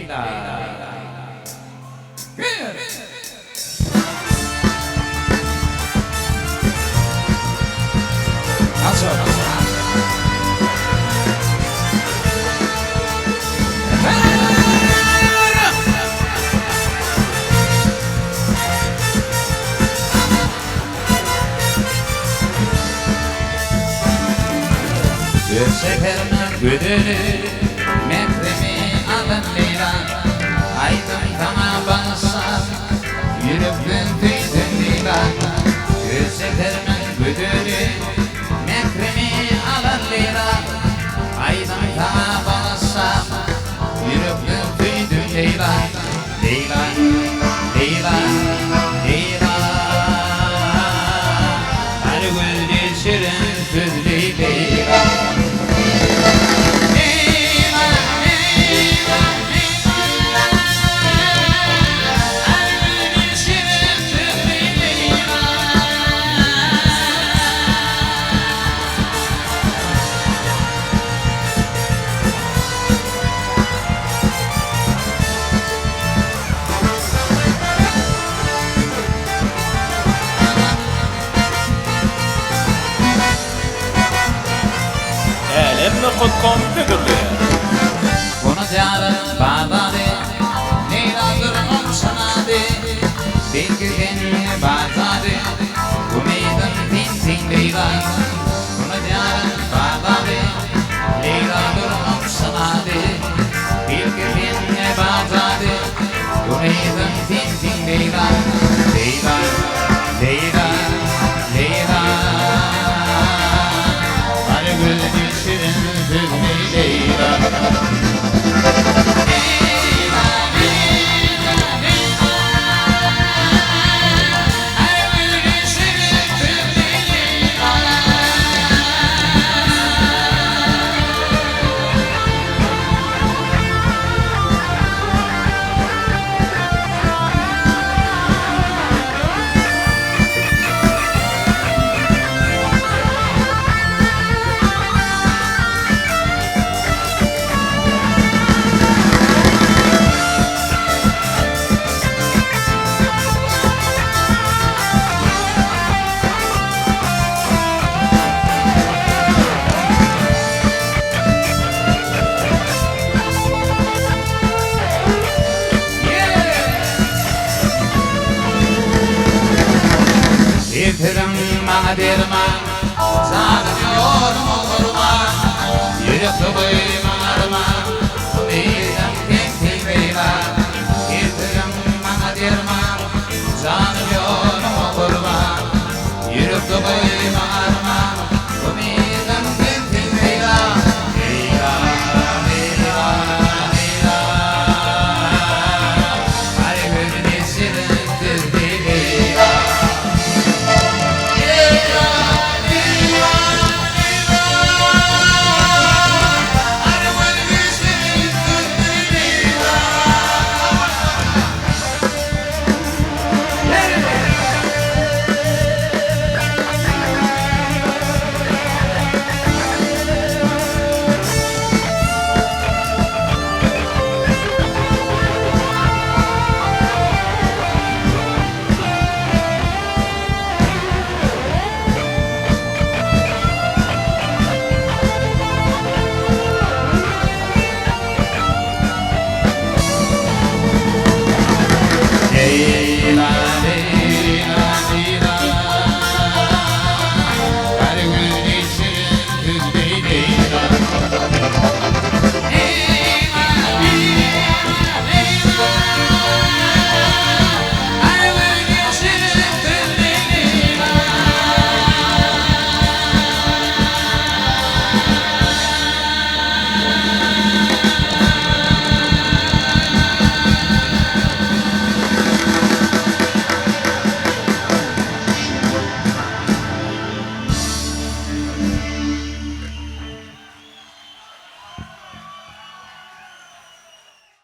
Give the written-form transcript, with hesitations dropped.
Leyla. Nasıl? Bir seferin güdülü mekremi alın Leyla. Aydın tama bağırsan yürüp döndüydün Leyla. Bir seferin güdülü mekremi alın Leyla. Aydın tama bağırsan yürüp döndüydün Leyla. Leyla, Leyla, Leyla. Her gün geçirin tüzlü Leyla. Elimle kutkom figürlü. Bunu diyarın bağdadı, Leyla'dır omşanadı. Bir güvenli bağdadı, bu meydan tintin Leyla. Bunu diyarın bağdadı, Leyla'dır omşanadı. Bir güvenli bağdadı, bu meydan tintin Leyla. Leyla, Leyla, Leyla. Hani gül düşürün tüzlü Leyla. Getirin bana derman, sarılıyor mu kurban, yürek